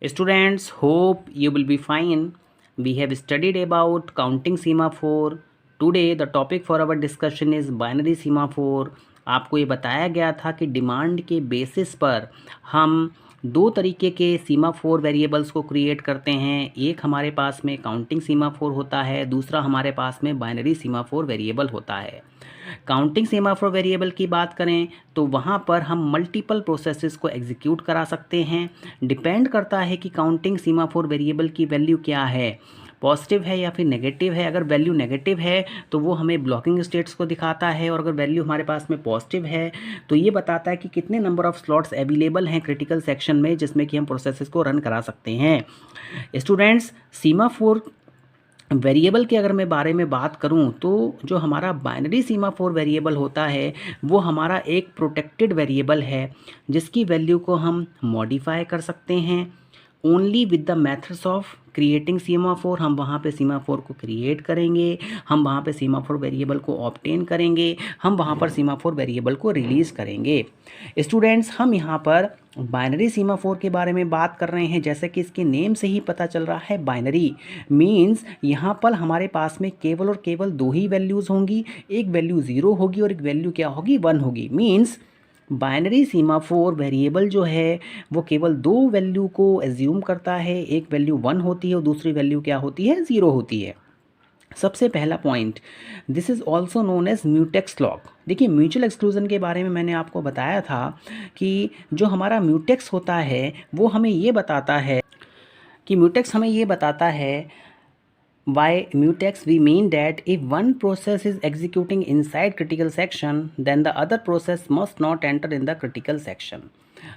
Students, hope you will be fine. We have studied about counting semaphore. Today the topic for our discussion is binary semaphore. आपको ये बताया गया था कि demand के basis पर हम दो तरीके के सीमाफोर वेरिएबल्स को क्रिएट करते हैं। एक हमारे पास में काउंटिंग सीमाफोर होता है, दूसरा हमारे पास में बाइनरी सीमाफोर वेरिएबल होता है। काउंटिंग सेमाफोर वेरिएबल की बात करें तो वहाँ पर हम मल्टीपल प्रोसेसेस को एग्जीक्यूट करा सकते हैं। डिपेंड करता है कि काउंटिंग सेमाफोर वेरिएबल की वैल्यू क्या है, पॉजिटिव है या फिर नेगेटिव है। अगर वैल्यू नेगेटिव है तो वो हमें ब्लॉकिंग स्टेट्स को दिखाता है, और अगर वैल्यू हमारे पास में पॉजिटिव है तो ये बताता है कि कितने नंबर ऑफ स्लॉट्स अवेलेबल हैं क्रिटिकल सेक्शन में जिसमें कि हम प्रोसेसेस को रन करा सकते हैं। स्टूडेंट्स, सीमाफोर वेरिएबल के अगर मैं बारे में बात करूं तो जो हमारा बाइनरी सीमाफोर वेरिएबल होता है वो हमारा एक प्रोटेक्टेड वेरिएबल है जिसकी वैल्यू को हम मॉडिफाई कर सकते हैं only with the methods of creating semaphore. हम वहाँ पे सीमाफोर को क्रिएट करेंगे, हम वहाँ पे सीमाफोर वेरिएबल को ऑब्टेन करेंगे, हम वहाँ पर सीमाफोर वेरिएबल को रिलीज़ करेंगे। स्टूडेंट्स, हम यहाँ पर बाइनरी सीमाफोर के बारे में बात कर रहे हैं। जैसे कि इसके नेम से ही पता चल रहा है, बाइनरी मीन्स यहाँ पर हमारे पास में केवल और केवल दो ही वैल्यूज़ होंगी। एक वैल्यू 0 होगी और एक वैल्यू क्या होगी, 1 होगी। मीन्स बाइनरी सीमाफोर वेरिएबल जो है वो केवल दो वैल्यू को एज्यूम करता है। एक वैल्यू 1 होती है और दूसरी वैल्यू क्या होती है, 0 होती है। सबसे पहला point, this is also known as mutex lock. देखिए, म्यूचुअल एक्सक्लूजन के बारे में मैंने आपको बताया था कि जो हमारा म्यूटेक्स होता है वो हमें ये बताता है कि म्यूटेक्स हमें ये बताता है by mutex we mean that if one process is executing inside critical section then the other process must not enter in the critical section।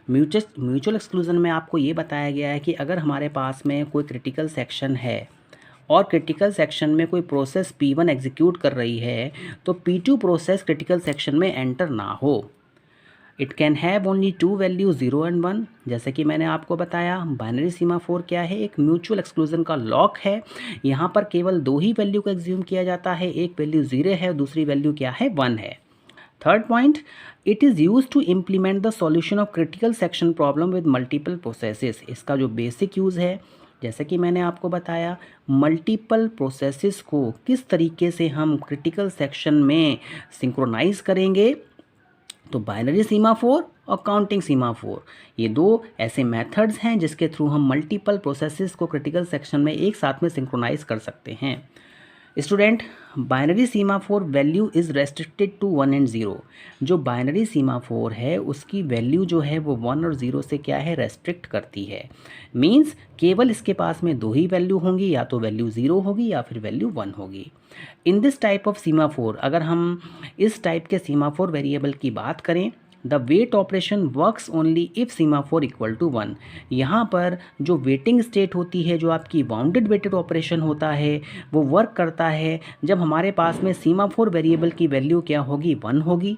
Mutual exclusion में आपको ये बताया गया है कि अगर हमारे पास में कोई क्रिटिकल सेक्शन है और क्रिटिकल सेक्शन में कोई प्रोसेस P1 एग्जीक्यूट कर रही है तो P2 प्रोसेस क्रिटिकल सेक्शन में एंटर ना हो। It can have only two value 0 and 1। जैसे कि मैंने आपको बताया, बाइनरी सीमाफोर क्या है, एक म्यूचुअल एक्सक्लूजन का लॉक है। यहाँ पर केवल दो ही वैल्यू को एग्ज्यूम किया जाता है, एक वैल्यू 0 है और दूसरी वैल्यू क्या है, 1 है। Third point, it is use to implement the solution of critical section problem with multiple processes. इसका जो बेसिक यूज़ है, जैसे कि मैंने आपको बताया, मल्टीपल प्रोसेसेस को किस तरीके से हम क्रिटिकल सेक्शन में सिंक्रोनाइज करेंगे, तो बाइनरी सीमाफोर और काउंटिंग सीमाफोर ये दो ऐसे मेथड्स हैं जिसके थ्रू हम मल्टीपल प्रोसेसेस को क्रिटिकल सेक्शन में एक साथ में सिंक्रोनाइज कर सकते हैं। Student, binary semaphore value is restricted to 1 and 0। जो बाइनरी सीमाफोर है उसकी वैल्यू जो है वो 1 और 0 से क्या है, रेस्ट्रिक्ट करती है। मींस केवल इसके पास में दो ही वैल्यू होंगी, या तो वैल्यू 0 होगी या फिर वैल्यू 1 होगी। In this type of semaphore, अगर हम इस टाइप के सीमाफोर वेरिएबल की बात करें, the wait operation works only if semaphore equal to 1। यहाँ पर जो वेटिंग स्टेट होती है, जो आपकी बाउंडेड वेटेड ऑपरेशन होता है, वो वर्क करता है जब हमारे पास में सीमाफोर वेरिएबल की वैल्यू क्या होगी, 1 होगी।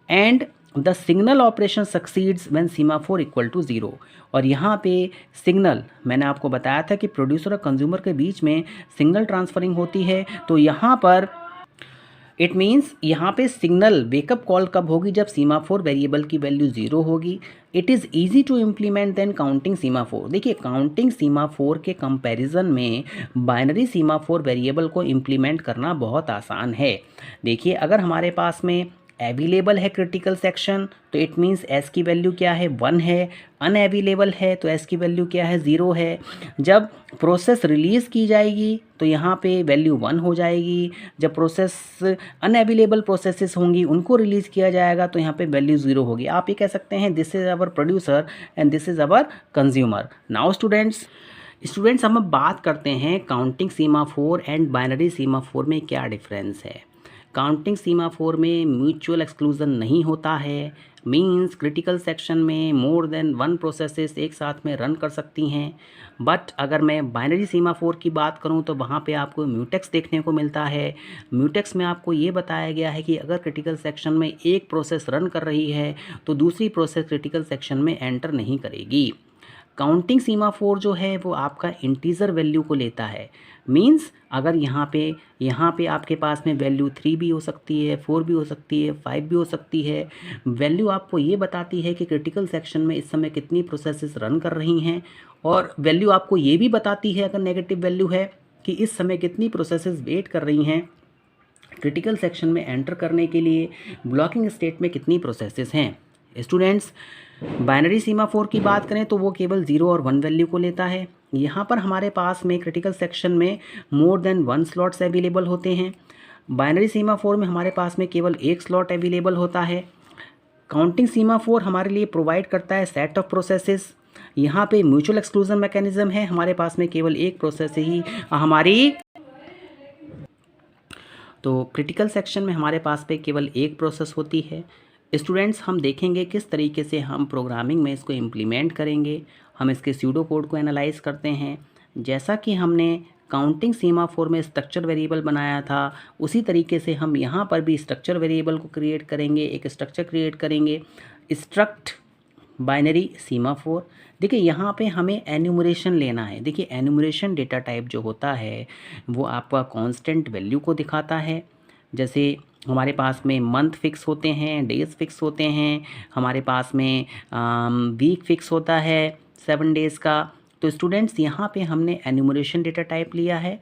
And the signal operation succeeds when semaphore equal to 0। और यहाँ पे सिग्नल, मैंने आपको बताया था कि प्रोड्यूसर और कंज्यूमर के बीच में सिग्नल ट्रांसफरिंग होती है, तो यहाँ पर इट मीन्स यहाँ पे सिग्नल वेकअप कॉल कब होगी, जब सीमाफोर वेरिएबल की वैल्यू 0 होगी। It is easy to implement than counting semaphore. देखिए, काउंटिंग सीमाफोर के कंपैरिजन में बाइनरी सीमाफोर वेरिएबल को इम्प्लीमेंट करना बहुत आसान है। देखिए, अगर हमारे पास में अवेलेबल है क्रिटिकल सेक्शन तो इट मीन्स एस की वैल्यू क्या है, 1 है। अनअवेलेबल है तो एस की वैल्यू क्या है, 0 है। जब प्रोसेस रिलीज़ की जाएगी तो यहाँ पे वैल्यू 1 हो जाएगी। जब प्रोसेस अनअवेलेबल प्रोसेसेस होंगी उनको रिलीज़ किया जाएगा तो यहाँ पे वैल्यू 0 होगी। आप ये कह सकते हैं this is our producer and this is our consumer. Now students हम अब बात करते हैं counting semaphore and binary semaphore में क्या डिफरेंस है। काउंटिंग सीमाफोर में म्यूचुअल एक्सक्लूजन नहीं होता है। मींस क्रिटिकल सेक्शन में मोर देन 1 प्रोसेसेस एक साथ में रन कर सकती हैं। बट अगर मैं बाइनरी सीमाफोर की बात करूं तो वहाँ पे आपको म्यूटेक्स देखने को मिलता है। म्यूटेक्स में आपको ये बताया गया है कि अगर क्रिटिकल सेक्शन में एक प्रोसेस रन कर रही है तो दूसरी प्रोसेस क्रिटिकल सेक्शन में एंटर नहीं करेगी। काउंटिंग सीमाफोर जो है वो आपका इंटीजर वैल्यू को लेता है। मींस अगर यहाँ पे आपके पास में वैल्यू 3 भी हो सकती है, 4 भी हो सकती है, 5 भी हो सकती है। वैल्यू आपको ये बताती है कि क्रिटिकल सेक्शन में इस समय कितनी प्रोसेसेस रन कर रही हैं, और वैल्यू आपको ये भी बताती है अगर नेगेटिव वैल्यू है कि इस समय कितनी प्रोसेसेस वेट कर रही हैं क्रिटिकल सेक्शन में एंटर करने के लिए, ब्लॉकिंग स्टेट में कितनी प्रोसेसेस हैं। स्टूडेंट्स, बाइनरी सीमाफोर की बात करें तो वो केवल 0 और 1 वैल्यू को लेता है। यहाँ पर हमारे पास में क्रिटिकल सेक्शन में मोर देन 1 स्लॉट्स अवेलेबल होते हैं। बाइनरी सीमाफोर में हमारे पास में केवल 1 स्लॉट अवेलेबल होता है। काउंटिंग सीमाफोर हमारे लिए प्रोवाइड करता है सेट ऑफ प्रोसेसेस। यहाँ पे म्यूचुअल एक्सक्लूजन मैकेनिज्म है, हमारे पास में केवल एक प्रोसेस ही हमारी, तो क्रिटिकल सेक्शन में हमारे पास पे केवल एक प्रोसेस होती है। स्टूडेंट्स, हम देखेंगे किस तरीके से हम प्रोग्रामिंग में इसको इम्प्लीमेंट करेंगे। हम इसके स्यूडो कोड को एनालाइज करते हैं। जैसा कि हमने काउंटिंग सीमाफोर में स्ट्रक्चर वेरिएबल बनाया था, उसी तरीके से हम यहाँ पर भी स्ट्रक्चर वेरिएबल को क्रिएट करेंगे, एक स्ट्रक्चर क्रिएट करेंगे, स्ट्रक्ट बाइनरी सीमाफोर। देखिए यहाँ पे हमें एन्यूमरेशन लेना है। देखिए एन्यूमरेशन डेटा टाइप जो होता है वो आपका कांस्टेंट वैल्यू को दिखाता है। जैसे हमारे पास में मंथ फिक्स होते हैं, डेज फिक्स होते हैं, हमारे पास में वीक फिक्स होता है 7 डेज़ का। तो स्टूडेंट्स, यहाँ पे हमने एन्यूमरेशन डेटा टाइप लिया है,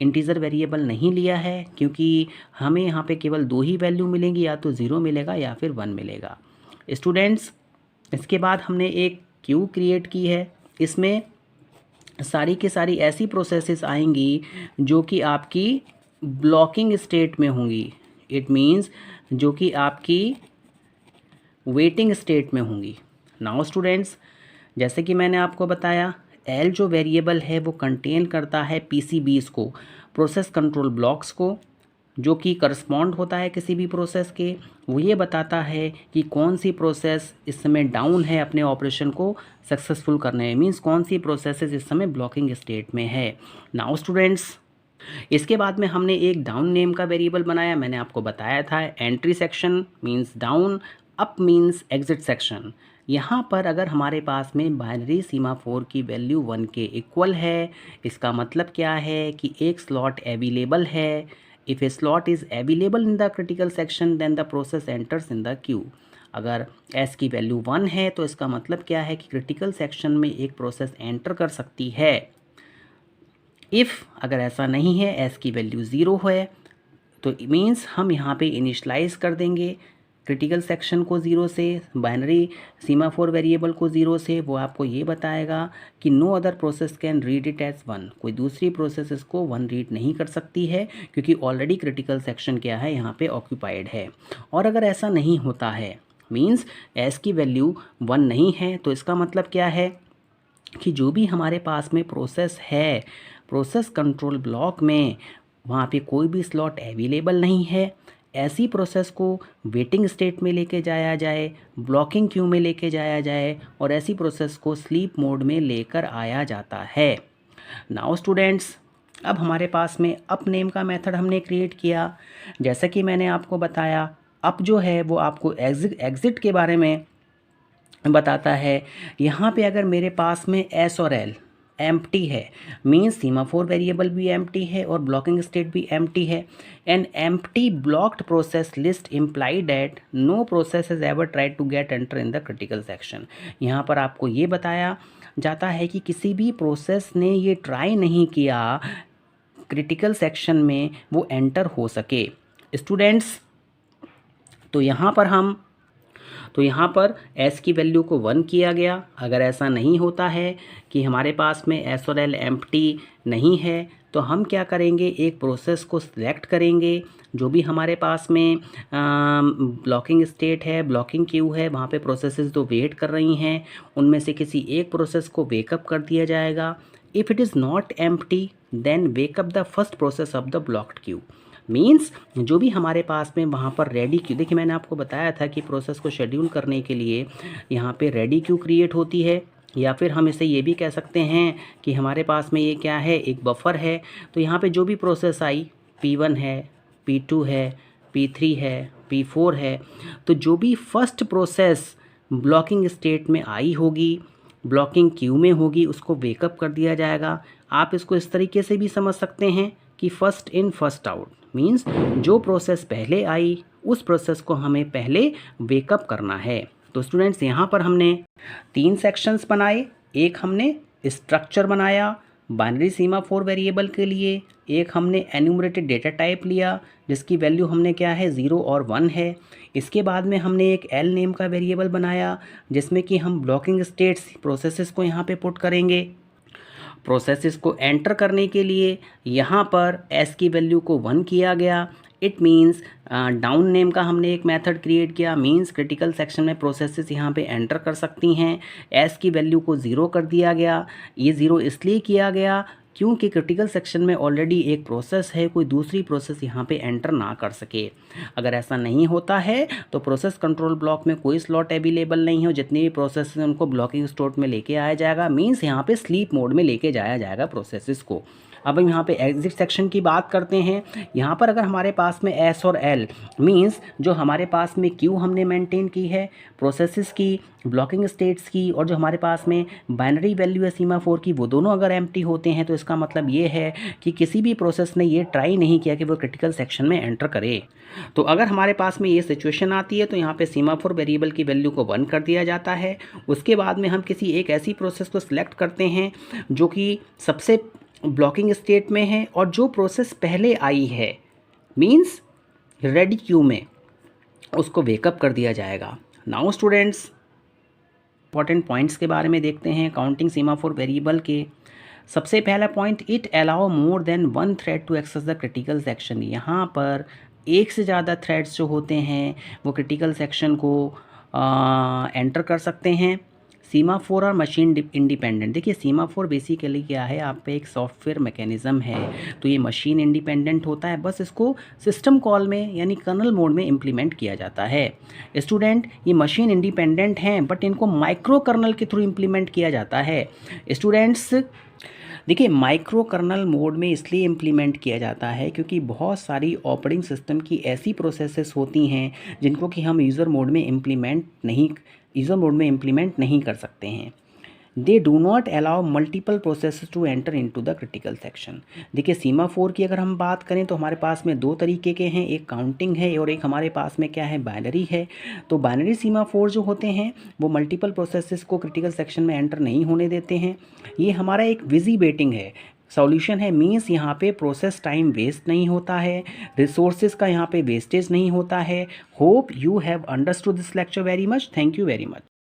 इंटीजर वेरिएबल नहीं लिया है, क्योंकि हमें यहाँ पे केवल 2 ही वैल्यू मिलेंगी, या तो 0 मिलेगा या फिर 1 मिलेगा। स्टूडेंट्स, इसके बाद हमने एक क्यू क्रिएट की है। इसमें सारी की सारी ऐसी प्रोसेसेस आएंगी जो कि आपकी ब्लॉकिंग स्टेट में होंगी। इट मीन्स जो कि आपकी वेटिंग स्टेट में होंगी। नाउ स्टूडेंट्स, जैसे कि मैंने आपको बताया, एल जो वेरिएबल है वो कंटेन करता है पीसीबीज को, प्रोसेस कंट्रोल ब्लॉक्स को, जो कि करस्पॉन्ड होता है किसी भी प्रोसेस के। वो ये बताता है कि कौन सी प्रोसेस इस समय डाउन है अपने ऑपरेशन को सक्सेसफुल करने में, मीन्स कौन सी प्रोसेसेस इस समय ब्लॉकिंग स्टेट में है। नाउ स्टूडेंट्स, इसके बाद में हमने एक डाउन नेम का वेरिएबल बनाया। मैंने आपको बताया था entry section means down, up means exit section. यहाँ पर अगर हमारे पास में बाइनरी सीमाफोर की वैल्यू 1 के इक्वल है, इसका मतलब क्या है कि एक स्लॉट अवेलेबल है। If a slot is available in the critical section then the process enters in the queue. अगर एस की वैल्यू 1 है तो इसका मतलब क्या है कि क्रिटिकल सेक्शन में एक प्रोसेस एंटर कर सकती है। इफ़ अगर ऐसा नहीं है, एस की वैल्यू 0 है, तो मीन्स हम यहाँ पे इनिशलाइज कर देंगे क्रिटिकल सेक्शन को 0 से, बाइनरी सीमाफोर वेरिएबल को 0 से। वो आपको ये बताएगा कि no other process can read it as 1। कोई दूसरी प्रोसेस इसको 1 रीड नहीं कर सकती है, क्योंकि ऑलरेडी क्रिटिकल सेक्शन क्या है, यहाँ पे ऑक्यूपाइड है। और अगर ऐसा नहीं होता है, मीन्स एस की वैल्यू 1 नहीं है, तो इसका मतलब क्या है कि जो भी हमारे पास में प्रोसेस है प्रोसेस कंट्रोल ब्लॉक में, वहाँ पे कोई भी स्लॉट अवेलेबल नहीं है। ऐसी प्रोसेस को वेटिंग स्टेट में लेके जाया जाए, ब्लॉकिंग क्यू में लेके जाया जाए, और ऐसी प्रोसेस को स्लीप मोड में लेकर आया जाता है। नाउ स्टूडेंट्स, अब हमारे पास में अप नेम का मेथड हमने क्रिएट किया। जैसा कि मैंने आपको बताया, अप जो है वो आपको एग्जिट के बारे में बताता है। यहाँ पे अगर मेरे पास में एस और एल एम्प्टी है, मीन्स सीमाफोर वेरिएबल भी एम्प्टी है और ब्लॉकिंग स्टेट भी एम्प्टी है। An empty blocked process list imply that no process is ever try to get enter in the critical section. यहाँ पर आपको ये बताया जाता है कि किसी भी प्रोसेस ने ये ट्राई नहीं किया क्रिटिकल सेक्शन में वो एंटर हो सके। स्टूडेंट्स, तो यहाँ पर s की वैल्यू को 1 किया गया। अगर ऐसा नहीं होता है कि हमारे पास में s और l एम्प्टी नहीं है, तो हम क्या करेंगे, एक प्रोसेस को सिलेक्ट करेंगे जो भी हमारे पास में ब्लॉकिंग स्टेट है, ब्लॉकिंग क्यू है, वहाँ पे प्रोसेसेस जो वेट कर रही हैं, उनमें से किसी एक प्रोसेस को वेकअप कर दिया जाएगा। If it is not empty then wake up the first process of the blocked queue. Means जो भी हमारे पास में वहाँ पर रेडी क्यू, देखिए मैंने आपको बताया था कि प्रोसेस को शेड्यूल करने के लिए यहाँ पे रेडी क्यू क्रिएट होती है, या फिर हम इसे ये भी कह सकते हैं कि हमारे पास में ये क्या है, एक बफर है। तो यहाँ पे जो भी प्रोसेस आई, P1 है, P2 है, P3 है, P4 है, तो जो भी फर्स्ट प्रोसेस ब्लॉकिंग स्टेट में आई होगी ब्लॉकिंग क्यू में होगी उसको वेकअप कर दिया जाएगा। आप इसको इस तरीके से भी समझ सकते हैं कि first in first out means जो प्रोसेस पहले आई उस प्रोसेस को हमें पहले वेकअप करना है। तो स्टूडेंट्स यहाँ पर हमने 3 सेक्शंस बनाए। एक हमने स्ट्रक्चर बनाया बाइनरी सीमाफोर वेरिएबल के लिए, एक हमने एन्यूमरेटेड डेटा टाइप लिया जिसकी वैल्यू हमने क्या है 0 और 1 है। इसके बाद में हमने एक एल नेम का वेरिएबल बनाया जिसमें कि हम ब्लॉकिंग स्टेट्स प्रोसेसेस को यहाँ पे पुट करेंगे। प्रोसेसेस को एंटर करने के लिए यहाँ पर एस की वैल्यू को 1 किया गया। इट मीन्स डाउन नेम का हमने एक मेथड क्रिएट किया मीन्स क्रिटिकल सेक्शन में प्रोसेसेस यहाँ पे एंटर कर सकती हैं। एस की वैल्यू को 0 कर दिया गया। ये 0 इसलिए किया गया क्योंकि क्रिटिकल सेक्शन में ऑलरेडी एक प्रोसेस है, कोई दूसरी प्रोसेस यहाँ पे एंटर ना कर सके। अगर ऐसा नहीं होता है तो प्रोसेस कंट्रोल ब्लॉक में कोई स्लॉट अवेलेबल नहीं हो, जितनी भी प्रोसेस हैं उनको ब्लॉकिंग स्लॉट में लेके आया जाएगा मीन्स यहाँ पे स्लीप मोड में लेके जाया जाएगा प्रोसेसेस को। अब हम यहाँ पे एग्जिट सेक्शन की बात करते हैं। यहाँ पर अगर हमारे पास में एस और एल मीन्स जो हमारे पास में क्यू हमने मेंटेन की है प्रोसेसेस की, ब्लॉकिंग स्टेट्स की, और जो हमारे पास में बाइनरी वैल्यू है सीमाफोर की, वो दोनों अगर एम्प्टी होते हैं तो इसका मतलब ये है कि किसी भी प्रोसेस ने ये ट्राई नहीं किया कि वो क्रिटिकल सेक्शन में एंटर करे। तो अगर हमारे पास में ये सिचुएशन आती है तो यहाँ पे सीमाफोर वेरिएबल की वैल्यू को 1 कर दिया जाता है। उसके बाद में हम किसी एक ऐसी प्रोसेस को सिलेक्ट करते हैं जो कि सबसे ब्लॉकिंग स्टेट में है और जो प्रोसेस पहले आई है मीन्स रेडी क्यू में, उसको वेकअप कर दिया जाएगा। नाउ स्टूडेंट्स इंपॉर्टेंट पॉइंट्स के बारे में देखते हैं काउंटिंग सीमाफोर वेरिएबल के। सबसे पहला point, it allow more than 1 thread to access the critical section. यहाँ पर एक से ज़्यादा थ्रेड्स जो होते हैं वो क्रिटिकल सेक्शन को एंटर कर सकते हैं। सीमाफोर और मशीन इंडिपेंडेंट। देखिए सीमाफोर बेसिकली क्या है, आप पे एक सॉफ्टवेयर मैकेनिज़्म है तो ये मशीन इंडिपेंडेंट होता है, बस इसको सिस्टम कॉल में यानी कर्नल मोड में इम्प्लीमेंट किया जाता है। स्टूडेंट ये मशीन इंडिपेंडेंट हैं बट इनको माइक्रो कर्नल के थ्रू इम्प्लीमेंट किया जाता है। स्टूडेंट्स देखिए माइक्रो कर्नल मोड में इसलिए इम्प्लीमेंट किया जाता है क्योंकि बहुत सारी ऑपरेटिंग सिस्टम की ऐसी प्रोसेसेस होती हैं जिनको कि हम यूज़र मोड में इम्प्लीमेंट नहीं कर सकते हैं। They do not allow multiple processes to enter into the critical section. देखिए सीमाफोर की अगर हम बात करें तो हमारे पास में 2 तरीके के हैं, एक काउंटिंग है और एक हमारे पास में क्या है बाइनरी है। तो बाइनरी सीमाफोर जो होते हैं वो मल्टीपल प्रोसेसेस को क्रिटिकल सेक्शन में एंटर नहीं होने देते हैं। ये हमारा एक विजी वेटिंग है सॉल्यूशन है मीन्स यहाँ पे प्रोसेस टाइम वेस्ट नहीं होता है, रिसोर्सेज का यहाँ पे वेस्टेज नहीं होता है। Hope you have understood this lecture very much. Thank you very much.